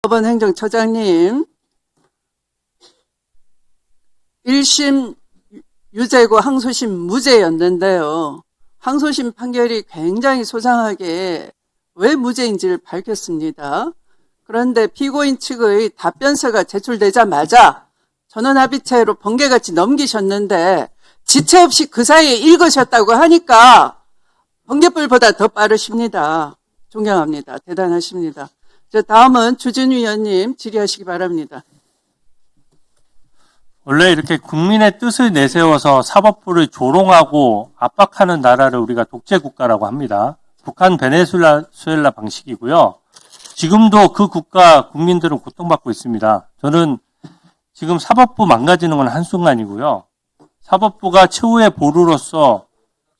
법원 행정처장님, 1심 유죄고 항소심 무죄였는데요. 항소심 판결이 굉장히 소상하게 왜 무죄인지를 밝혔습니다. 그런데 피고인 측의 답변서가 제출되자마자 전원합의체로 번개같이 넘기셨는데 지체 없이 그 사이에 읽으셨다고 하니까 번개불보다 더 빠르십니다. 존경합니다. 대단하십니다. 다음은 주진우 위원님 질의하시기 바랍니다. 원래 이렇게 국민의 뜻을 내세워서 사법부를 조롱하고 압박하는 나라를 우리가 독재국가라고 합니다. 북한 베네수엘라 방식이고요. 지금도 그 국가 국민들은 고통받고 있습니다. 저는 지금 사법부 망가지는 건 한순간이고요. 사법부가 최후의 보루로서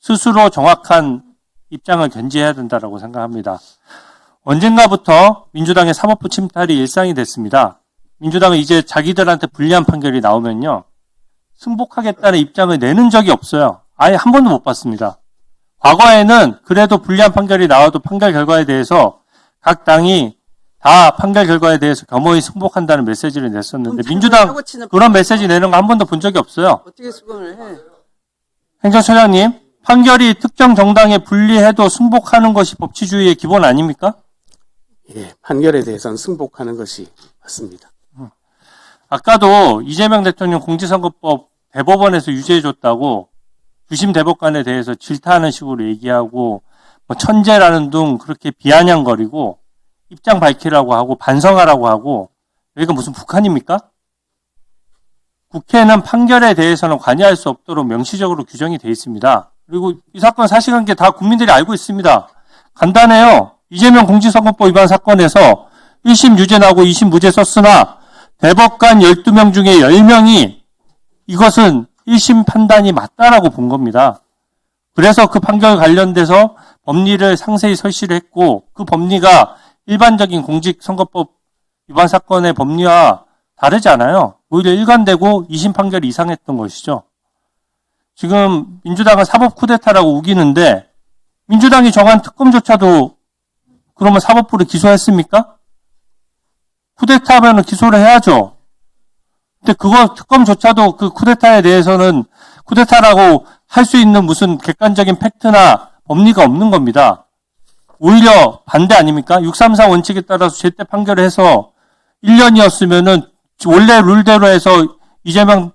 스스로 정확한 입장을 견지해야 된다고 생각합니다. 언젠가부터 민주당의 사법부 침탈이 일상이 됐습니다. 민주당은 이제 자기들한테 불리한 판결이 나오면요, 승복하겠다는 입장을 내는 적이 없어요. 아예 한 번도 못 봤습니다. 과거에는 그래도 불리한 판결이 나와도 판결 결과에 대해서 각 당이 다 판결 결과에 대해서 겸허히 승복한다는 메시지를 냈었는데 민주당 그런 메시지 내는 거 한 번도 본 적이 없어요. 어떻게 수긍을 해? 행정처장님, 판결이 특정 정당에 불리해도 승복하는 것이 법치주의의 기본 아닙니까? 예, 판결에 대해서는 승복하는 것이 맞습니다. 아까도 이재명 대통령 공직선거법 대법원에서 유죄해줬다고 유심 대법관에 대해서 질타하는 식으로 얘기하고 뭐 천재라는 둥 그렇게 비아냥거리고 입장 밝히라고 하고 반성하라고 하고, 여기가 무슨 북한입니까? 국회는 판결에 대해서는 관여할 수 없도록 명시적으로 규정이 되어 있습니다. 그리고 이 사건 사실관계 다 국민들이 알고 있습니다. 간단해요. 이재명 공직선거법 위반 사건에서 1심 유죄 나고 2심 무죄 썼으나 대법관 12명 중에 10명이 이것은 1심 판단이 맞다라고 본 겁니다. 그래서 그 판결 관련돼서 법리를 상세히 설치를 했고, 그 법리가 일반적인 공직선거법 위반 사건의 법리와 다르지 않아요. 오히려 일관되고 2심 판결이 이상했던 것이죠. 지금 민주당은 사법 쿠데타라고 우기는데 민주당이 정한 특검조차도 그러면 사법부를 기소했습니까? 쿠데타하면 기소를 해야죠. 근데 그거 특검조차도 그 쿠데타에 대해서는 쿠데타라고 할 수 있는 무슨 객관적인 팩트나 법리가 없는 겁니다. 오히려 반대 아닙니까? 634 원칙에 따라서 제때 판결을 해서 1년이었으면은 원래 룰대로 해서 이재명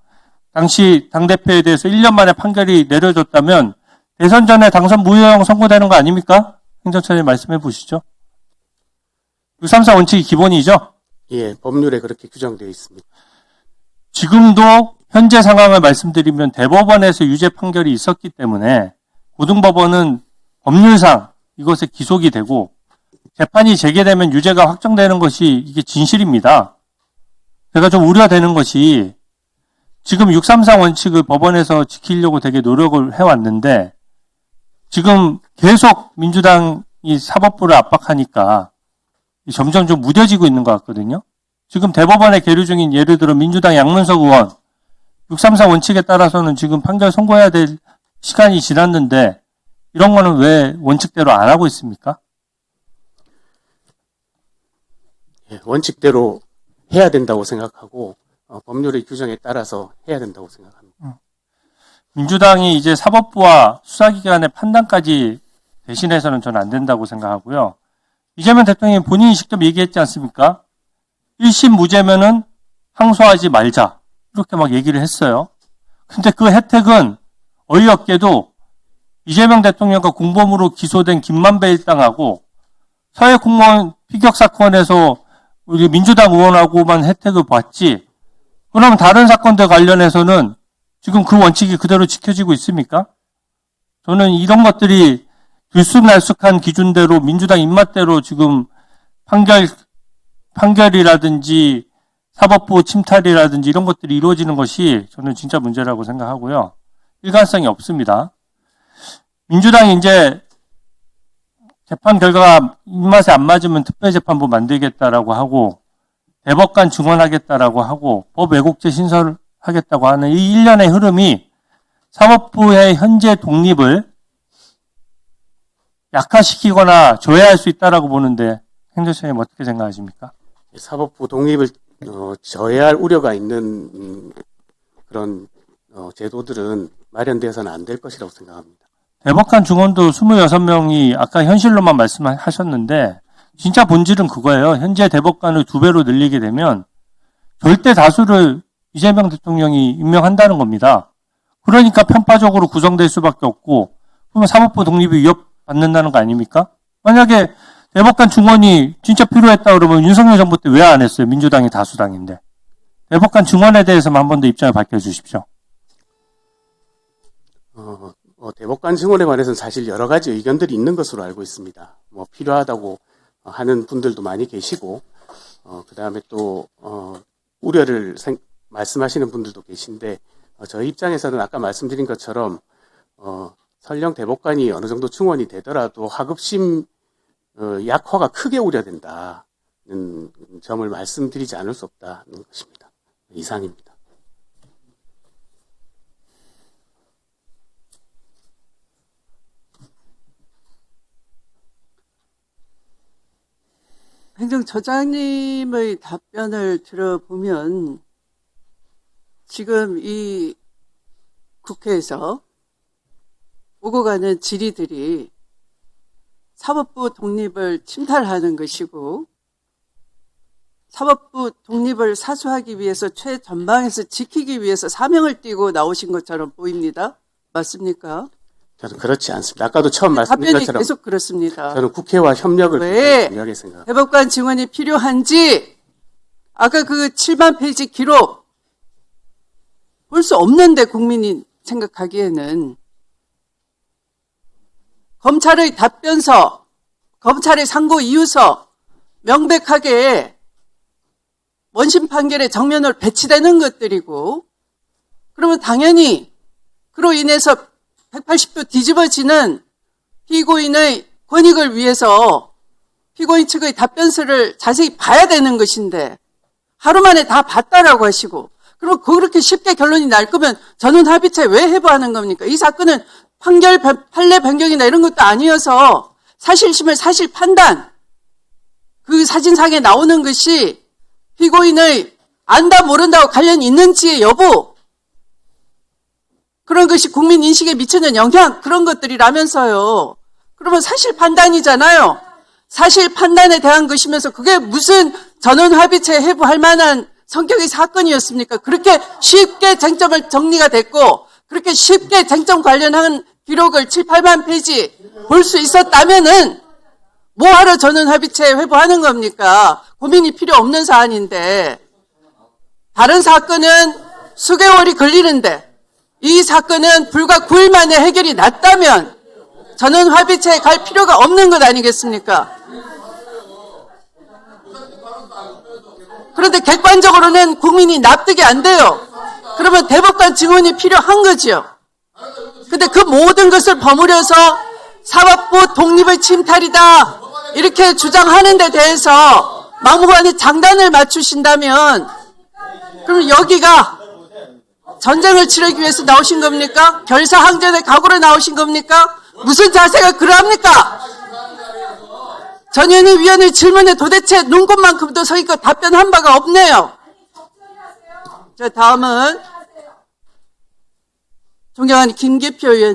당시 당대표에 대해서 1년 만에 판결이 내려졌다면 대선 전에 당선 무효형 선고되는 거 아닙니까? 행정처장님 말씀해 보시죠. 634 원칙이 기본이죠? 예, 법률에 그렇게 규정되어 있습니다. 지금도 현재 상황을 말씀드리면 대법원에서 유죄 판결이 있었기 때문에 고등법원은 법률상 이것에 기속이 되고 재판이 재개되면 유죄가 확정되는 것이 이게 진실입니다. 제가 좀 우려되는 것이 지금 634 원칙을 법원에서 지키려고 되게 노력을 해왔는데 지금 계속 민주당이 사법부를 압박하니까 점점 좀 무뎌지고 있는 것 같거든요. 지금 대법원에 계류 중인 예를 들어 민주당 양문석 의원 634 원칙에 따라서는 지금 판결 선고해야 될 시간이 지났는데 이런 거는 왜 원칙대로 안 하고 있습니까? 예, 원칙대로 해야 된다고 생각하고 법률의 규정에 따라서 해야 된다고 생각합니다. 민주당이 이제 사법부와 수사기관의 판단까지 대신해서는 저는 안 된다고 생각하고요. 이재명 대통령이 본인이 직접 얘기했지 않습니까? 1심 무죄면은 항소하지 말자. 이렇게 막 얘기를 했어요. 근데 그 혜택은 어이없게도 이재명 대통령과 공범으로 기소된 김만배 일당하고 서해공무원 피격 사건에서 우리 민주당 의원하고만 혜택을 봤지, 그럼 다른 사건들 관련해서는 지금 그 원칙이 그대로 지켜지고 있습니까? 저는 이런 것들이 들쑥날쑥한 기준대로 민주당 입맛대로 지금 판결이라든지 사법부 침탈이라든지 이런 것들이 이루어지는 것이 저는 진짜 문제라고 생각하고요. 일관성이 없습니다. 민주당이 이제 재판 결과가 입맛에 안 맞으면 특별재판부 만들겠다라고 하고 대법관 증언하겠다라고 하고 법 왜곡죄 신설하겠다고 하는 이 일련의 흐름이 사법부의 현재 독립을 약화시키거나 조회할 수 있다라고 보는데 행정처장님 어떻게 생각하십니까? 사법부 독립을 저해할 우려가 있는 그런 제도들은 마련되어서는 안 될 것이라고 생각합니다. 대법관 중원도 26명이 아까 현실로만 말씀하셨는데 진짜 본질은 그거예요. 현재 대법관을 2배로 늘리게 되면 절대 다수를 이재명 대통령이 임명한다는 겁니다. 그러니까 편파적으로 구성될 수밖에 없고 그러면 사법부 독립이 위협받는다는 거 아닙니까? 만약에 대법관 중원이 진짜 필요했다 그러면 윤석열 정부 때 왜 안 했어요? 민주당이 다수당인데. 대법관 중원에 대해서만 한 번 더 입장을 밝혀주십시오. 대법관 증원에 관해서는 사실 여러 가지 의견들이 있는 것으로 알고 있습니다. 뭐 필요하다고 하는 분들도 많이 계시고, 그 다음에 또 우려를 말씀하시는 분들도 계신데, 저희 입장에서는 아까 말씀드린 것처럼 설령 대법관이 어느 정도 증원이 되더라도 하급심 약화가 크게 우려된다는 점을 말씀드리지 않을 수 없다는 것입니다. 이상입니다. 행정처장님의 답변을 들어보면 지금 이 국회에서 오고 가는 질의들이 사법부 독립을 침탈하는 것이고 사법부 독립을 사수하기 위해서 최전방에서 지키기 위해서 사명을 띠고 나오신 것처럼 보입니다. 맞습니까? 저는 그렇지 않습니다. 아까도 처음 말씀드린 답변이 것처럼 계속 그렇습니다. 저는 국회와 협력을 왜 중요하게 생각합니다. 대법관 증언이 필요한지 아까 그 7만 페이지 기록 볼 수 없는데 국민이 생각하기에는 검찰의 답변서, 검찰의 상고 이유서 명백하게 원심 판결의 정면으로 배치되는 것들이고 그러면 당연히 그로 인해서 180도 뒤집어지는 피고인의 권익을 위해서 피고인 측의 답변서를 자세히 봐야 되는 것인데 하루 만에 다 봤다라고 하시고 그럼 그렇게 쉽게 결론이 날 거면 전원합의체 왜 회부하는 겁니까? 이 사건은 판결 판례 변경이나 이런 것도 아니어서 사실심을 사실 판단 그 사진상에 나오는 것이 피고인의 안다 모른다고 관련이 있는지의 여부 그런 것이 국민 인식에 미치는 영향 그런 것들이라면서요. 그러면 사실 판단이잖아요. 사실 판단에 대한 것이면서 그게 무슨 전원합의체 회부할 만한 성격의 사건이었습니까? 그렇게 쉽게 쟁점을 정리가 됐고 그렇게 쉽게 쟁점 관련한 기록을 7, 8만 페이지 볼 수 있었다면은 뭐하러 전원합의체 회부하는 겁니까? 고민이 필요 없는 사안인데 다른 사건은 수개월이 걸리는데 이 사건은 불과 9일 만에 해결이 났다면 전원합의체에 갈 필요가 없는 것 아니겠습니까? 그런데 객관적으로는 국민이 납득이 안 돼요. 그러면 대법관 증언이 필요한 거지요. 근데 그 모든 것을 버무려서 사법부 독립의 침탈이다 이렇게 주장하는 데 대해서 막무가내 장단을 맞추신다면 그럼 여기가 전쟁을 치르기 위해서 나오신 겁니까? 결사항전의 각오로 나오신 겁니까? 무슨 자세가 그러합니까? 전현희 위원의 질문에 도대체 눈곱만큼도 서있고 답변한 바가 없네요. 자, 다음은 존경하는 김기표 의원.